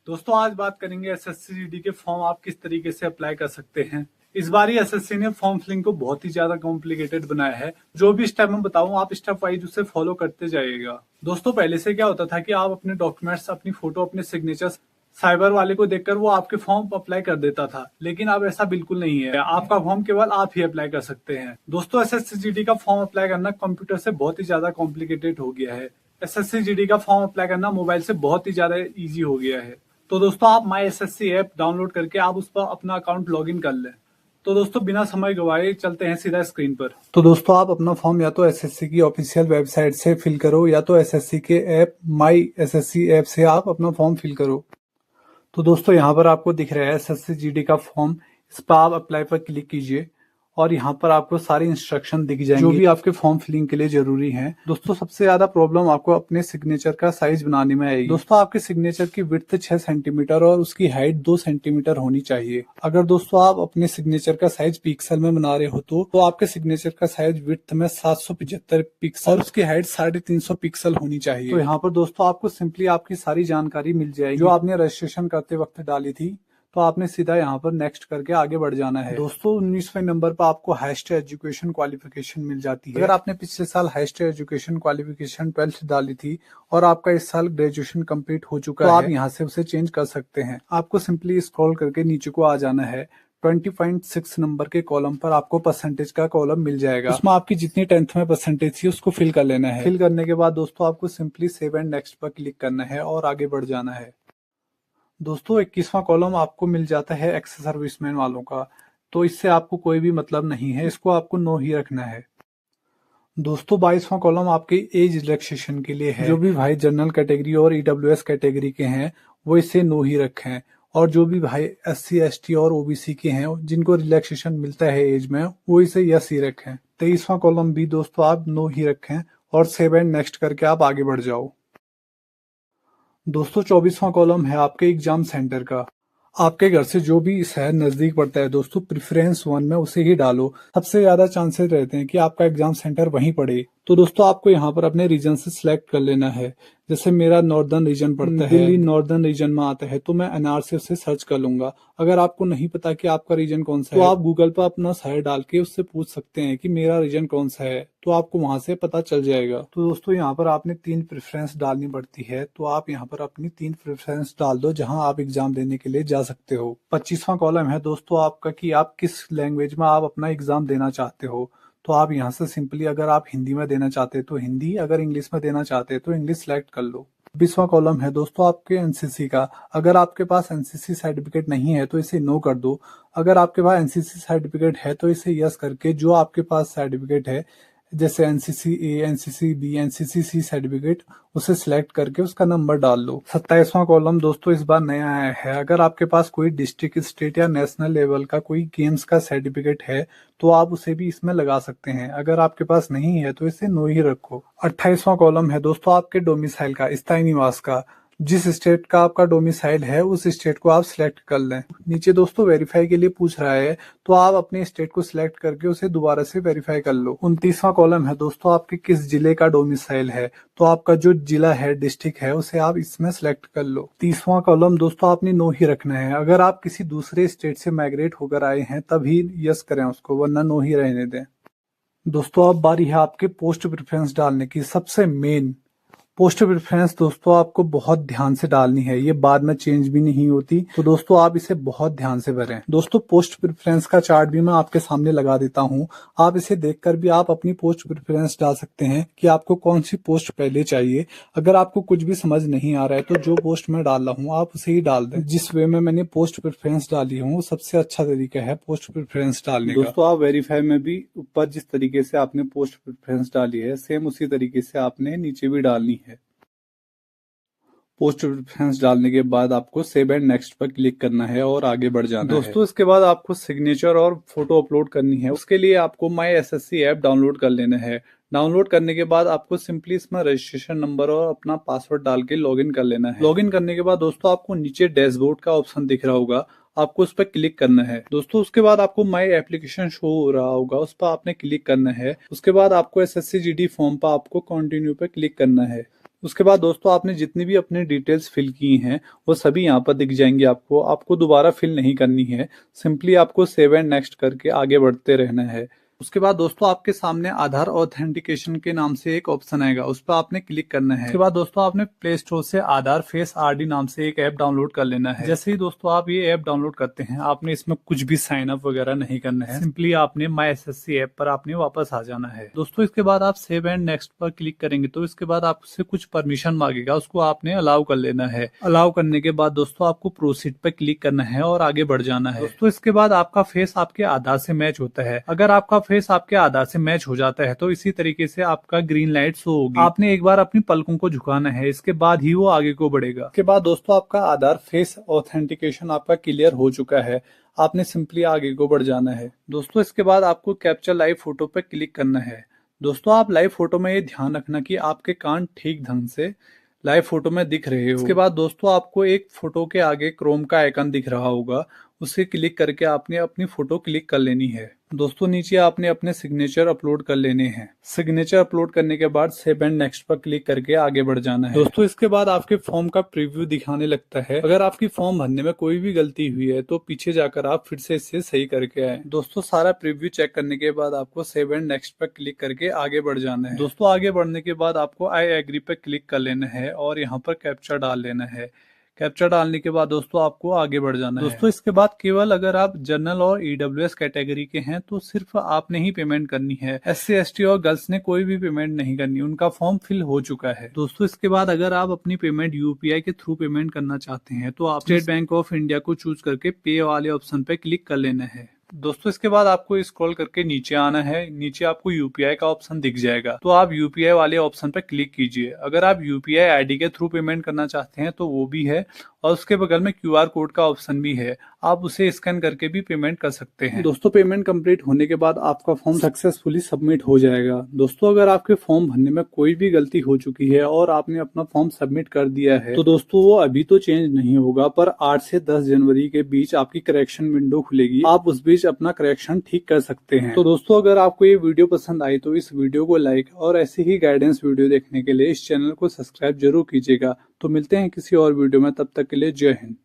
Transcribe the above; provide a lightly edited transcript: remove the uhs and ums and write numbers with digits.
दोस्तों आज बात करेंगे एसएससी जीडी के फॉर्म आप किस तरीके से अप्लाई कर सकते हैं। इस बार ही एसएससी ने फॉर्म फिलिंग को बहुत ही ज्यादा कॉम्प्लिकेटेड बनाया है। जो भी स्टेप मैं बताऊं आप स्टेप वाइज उसे फॉलो करते जाइएगा। दोस्तों पहले से क्या होता था कि आप अपने डॉक्यूमेंट्स, अपनी फोटो, अपने सिग्नेचर्स साइबर वाले को देखकर वो आपके फॉर्म अप्लाई कर देता था, लेकिन अब ऐसा बिल्कुल नहीं है। आपका फॉर्म केवल आप ही अप्लाई कर सकते हैं। दोस्तों एसएससी जीडी का फॉर्म अप्लाई करना कंप्यूटर से बहुत ही ज्यादा कॉम्प्लिकेटेड हो गया है। एसएससी जीडी का फॉर्म अप्लाई करना मोबाइल से बहुत ही ज्यादा इजी हो गया है। तो दोस्तों आप माई एसएससी ऐप डाउनलोड करके आप उस पर अपना अकाउंट लॉगिन कर लें। तो दोस्तों बिना समय गवाए चलते हैं सीधा स्क्रीन पर। तो दोस्तों आप अपना फॉर्म या तो एसएससी की ऑफिशियल वेबसाइट से फिल करो या तो एसएससी के ऐप माई एसएससी ऐप से आप अपना फॉर्म फिल करो। तो दोस्तों यहाँ पर आपको दिख रहा है एसएससी जीडी का फॉर्म। इस पर आप अप्लाई पर क्लिक कीजिए और यहाँ पर आपको सारी इंस्ट्रक्शन दिख जाएंगे जो भी आपके फॉर्म फिलिंग के लिए जरूरी हैं। दोस्तों सबसे ज्यादा प्रॉब्लम आपको अपने सिग्नेचर का साइज बनाने में आएगी। दोस्तों आपके सिग्नेचर की विड्थ 6 सेंटीमीटर और उसकी हाइट 2 सेंटीमीटर होनी चाहिए। अगर दोस्तों आप अपने सिग्नेचर का साइज पिक्सल में बना रहे हो तो आपके सिग्नेचर का साइज विड्थ में 775 पिक्सल और उसकी हाइट 350 पिक्सल होनी चाहिए। तो यहाँ पर दोस्तों आपको सिंपली आपकी सारी जानकारी मिल जाएगी जो आपने रजिस्ट्रेशन करते वक्त डाली थी। तो आपने सीधा यहाँ पर नेक्स्ट करके आगे बढ़ जाना है। दोस्तों 19वें नंबर पर आपको हाईएस्ट एजुकेशन क्वालिफिकेशन मिल जाती है। अगर आपने पिछले साल हाईएस्ट एजुकेशन क्वालिफिकेशन 12th डाली थी और आपका इस साल ग्रेजुएशन कंप्लीट हो चुका है तो आप यहाँ से उसे चेंज कर सकते हैं। आपको सिंपली स्क्रॉल करके नीचे को आ जाना है। 20.6 नंबर के कॉलम पर आपको परसेंटेज का कॉलम मिल जाएगा। उसमें आपकी जितनी 10th में परसेंटेज थी उसको फिल कर लेना है। फिल करने के बाद दोस्तों आपको सिंपली सेव एंड नेक्स्ट पर क्लिक करना है और आगे बढ़ जाना है। दोस्तों 21वां कॉलम आपको मिल जाता है एक्स सर्विसमैन वालों का। तो इससे आपको कोई भी मतलब नहीं है, इसको आपको नो ही रखना है। दोस्तों 22वां कॉलम आपके एज रिलैक्सेशन के लिए है। जो भी भाई जनरल कैटेगरी और ईडब्ल्यूएस कैटेगरी के हैं वो इसे नो ही रखें, और जो भी भाई एससी एसटी और ओबीसी के हैं जिनको रिलैक्सेशन मिलता है एज में वो इसे यस ही रखें। 23वां कॉलम भी दोस्तों आप नो ही रखें और सेव एंड नेक्स्ट करके आप आगे बढ़ जाओ। दोस्तों 24वां कॉलम है आपके एग्जाम सेंटर का। आपके घर से जो भी शहर नजदीक पड़ता है दोस्तों प्रेफरेंस 1 में उसे ही डालो। सबसे ज्यादा चांसेस रहते हैं कि आपका एग्जाम सेंटर वहीं पड़े। तो दोस्तों आपको यहाँ पर अपने रीजन से सिलेक्ट कर लेना है। जैसे मेरा नॉर्दर्न रीजन पड़ता है, दिल्ली नॉर्दर्न रीजन में आता है, तो मैं एनआर से उसे सर्च कर लूंगा। अगर आपको नहीं पता कि आपका रीजन कौन सा है तो आप गूगल पर अपना शहर डाल के उससे पूछ सकते हैं कि मेरा रीजन कौन सा है, तो आपको वहां से पता चल जाएगा। तो दोस्तों यहाँ पर आपने 3 प्रेफरेंस डालनी पड़ती है, तो आप यहाँ पर अपनी 3 प्रेफरेंस डाल दो जहां आप एग्जाम देने के लिए जा सकते हो। 25वां कॉलम है दोस्तों आपका कि आप किस लैंग्वेज में आप अपना एग्जाम देना चाहते हो। तो आप यहाँ से सिंपली अगर आप हिंदी में देना चाहते हैं तो हिंदी, अगर इंग्लिश में देना चाहते हैं तो इंग्लिश सेलेक्ट कर लो। 20वां कॉलम है दोस्तों आपके एनसीसी का। अगर आपके पास एनसीसी सर्टिफिकेट नहीं है तो इसे नो कर दो। अगर आपके पास एनसीसी सर्टिफिकेट है तो इसे यस करके जो आपके पास सर्टिफिकेट है जैसे NCC A, NCC B, NCC C certificate उसे सिलेक्ट करके उसका नंबर डाल लो। 27वां कॉलम दोस्तों इस बार नया आया है। अगर आपके पास कोई डिस्ट्रिक्ट, स्टेट या नेशनल लेवल का कोई गेम्स का सर्टिफिकेट है तो आप उसे भी इसमें लगा सकते हैं। अगर आपके पास नहीं है तो इसे नो ही रखो। 28वां कॉलम है दोस्तों आपके डोमिसाइल का, स्थायी निवास का। जिस स्टेट का आपका डोमिसाइल है उस स्टेट को आप सिलेक्ट कर लें। नीचे दोस्तों वेरीफाई के लिए पूछ रहा है तो आप अपने स्टेट को सिलेक्ट करके उसे दोबारा से वेरीफाई कर लो। 29वां कॉलम है दोस्तों आपके किस जिले का डोमिसाइल है, तो आपका जो जिला है, डिस्ट्रिक्ट है, उसे आप इसमें सिलेक्ट कर लो। 30वां कॉलम दोस्तों आपने नो ही रखना है। अगर आप किसी दूसरे स्टेट से माइग्रेट होकर आए हैं तभी यस करें उसको, वरना नो ही रहने दें। दोस्तों अब बारी है आपके पोस्ट प्रेफरेंस डालने की। सबसे मेन पोस्ट प्रेफरेंस दोस्तों आपको बहुत ध्यान से डालनी है, ये बाद में चेंज भी नहीं होती, तो दोस्तों आप इसे बहुत ध्यान से भरें। दोस्तों पोस्ट प्रेफरेंस का चार्ट भी मैं आपके सामने लगा देता हूँ। आप इसे देखकर भी आप अपनी पोस्ट प्रेफरेंस डाल सकते हैं कि आपको कौन सी पोस्ट पहले चाहिए। अगर आपको कुछ भी समझ नहीं आ रहा है तो जो पोस्ट मैं डाल रहा हूँ आप उसे ही डाल दें। जिस वे में मैंने पोस्ट प्रेफरेंस डाली हूँ सबसे अच्छा तरीका है पोस्ट प्रेफरेंस डालने का। दोस्तों आप वेरीफाई में भी ऊपर जिस तरीके से आपने पोस्ट प्रेफरेंस डाली है सेम उसी तरीके से आपने नीचे भी डालनी है। पोस्ट प्रेफरेंस डालने के बाद आपको सेव एंड नेक्स्ट पर क्लिक करना है और आगे बढ़ जाना है। दोस्तों इसके बाद आपको सिग्नेचर और फोटो अपलोड करनी है। उसके लिए आपको माई एसएससी ऐप डाउनलोड कर लेना है। डाउनलोड करने के बाद आपको सिंपली इसमें रजिस्ट्रेशन नंबर और अपना पासवर्ड डाल के लॉगिन कर लेना है। लॉगिन करने के बाद दोस्तों आपको नीचे डैशबोर्ड का ऑप्शन दिख रहा होगा, आपको उस पर क्लिक करना है। दोस्तों उसके बाद आपको माई एप्लीकेशन शो हो रहा होगा, उस पर आपने क्लिक करना है। उसके बाद आपको एसएससी जीडी फॉर्म पर आपको कंटिन्यू पे क्लिक करना है। उसके बाद दोस्तों आपने जितनी भी अपनी डिटेल्स फिल की हैं वो सभी यहाँ पर दिख जाएंगी आपको। आपको दोबारा फिल नहीं करनी है, सिंपली आपको सेव एंड नेक्स्ट करके आगे बढ़ते रहना है। उसके बाद दोस्तों आपके सामने आधार ऑथेंटिकेशन के नाम से एक ऑप्शन आएगा, उस पर आपने क्लिक करना है। उसके बाद दोस्तों आपने प्ले स्टोर से आधार फेस आरडी नाम से एक ऐप डाउनलोड कर लेना है। जैसे ही दोस्तों आप ये ऐप डाउनलोड करते हैं, आपने इसमें कुछ भी साइन अप वगैरह नहीं करना है, सिंपली आपने माई एसएससी ऐप पर आपने वापस आ जाना है। दोस्तों इसके बाद आप सेव एंड नेक्स्ट पर क्लिक करेंगे तो इसके बाद आपसे कुछ परमिशन मांगेगा, उसको आपने अलाउ कर लेना है। अलाउ करने के बाद दोस्तों आपको प्रोसीड पर क्लिक करना है और आगे बढ़ जाना है। दोस्तों इसके बाद आपका फेस आपके आधार से मैच होता है। अगर आपका फेस आपके आधार से मैच हो जाता है तो इसी तरीके से आपका ग्रीन लाइट शो होगी। आपने एक बार अपनी पलकों को झुकाना है, इसके बाद ही वो आगे को बढ़ेगा। इसके बाद दोस्तों आपका आधार फेस ऑथेंटिकेशन आपका क्लियर हो चुका है, आपने सिंपली आगे को बढ़ जाना है। दोस्तों इसके बाद आपको कैप्चर लाइव फोटो पर क्लिक करना है। दोस्तों आप लाइव फोटो में ये ध्यान रखना कि आपके कान ठीक ढंग से लाइव फोटो में दिख रहे हो। इसके बाद दोस्तों आपको एक फोटो के आगे क्रोम का आइकन दिख रहा होगा, उसे क्लिक करके आपने अपनी फोटो क्लिक कर लेनी है। दोस्तों नीचे आपने अपने सिग्नेचर अपलोड कर लेने हैं। सिग्नेचर अपलोड करने के बाद सेव एंड नेक्स्ट पर क्लिक करके आगे बढ़ जाना है। दोस्तों इसके बाद आपके फॉर्म का प्रीव्यू दिखाने लगता है। अगर आपकी फॉर्म भरने में कोई भी गलती हुई है तो पीछे जाकर आप फिर से इसे सही करके आए। दोस्तों सारा प्रीव्यू चेक करने के बाद आपको सेव एंड नेक्स्ट पर क्लिक करके आगे बढ़ जाना है। दोस्तों आगे बढ़ने के बाद आपको आई एग्री पर क्लिक कर लेना है और यहाँ पर कैप्चा डाल लेना है। कैप्चा डालने के बाद दोस्तों आपको आगे बढ़ जाना है। दोस्तों इसके बाद केवल अगर आप जनरल और ईडब्ल्यूएस कैटेगरी के हैं तो सिर्फ आपने ही पेमेंट करनी है। एससी एसटी और गर्ल्स ने कोई भी पेमेंट नहीं करनी, उनका फॉर्म फिल हो चुका है। दोस्तों इसके बाद अगर आप अपनी पेमेंट यूपीआई के थ्रू पेमेंट करना चाहते हैं तो आप स्टेट बैंक ऑफ इंडिया को चूज करके पे वाले ऑप्शन पे क्लिक कर लेना है। दोस्तों इसके बाद आपको स्क्रॉल करके नीचे आना है। नीचे आपको यूपीआई का ऑप्शन दिख जाएगा, तो आप यूपीआई वाले ऑप्शन पर क्लिक कीजिए। अगर आप यूपीआई आईडी के थ्रू पेमेंट करना चाहते हैं तो वो भी है, और उसके बगल में क्यूआर कोड का ऑप्शन भी है, आप उसे स्कैन करके भी पेमेंट कर सकते हैं। दोस्तों पेमेंट कंप्लीट होने के बाद आपका फॉर्म सक्सेसफुली सबमिट हो जाएगा। दोस्तों अगर आपके फॉर्म भरने में कोई भी गलती हो चुकी है और आपने अपना फॉर्म सबमिट कर दिया है तो दोस्तों वो अभी तो चेंज नहीं होगा, पर 8 से 10 जनवरी के बीच आपकी करेक्शन विंडो खुलेगी, आप उस बीच अपना करेक्शन ठीक कर सकते हैं। तो दोस्तों अगर आपको ये वीडियो पसंद आई तो इस वीडियो को लाइक और ऐसे ही गाइडेंस वीडियो देखने के लिए इस चैनल को सब्सक्राइब जरूर कीजिएगा। तो मिलते हैं किसी और वीडियो में, तब तक के लिए जय हिंद।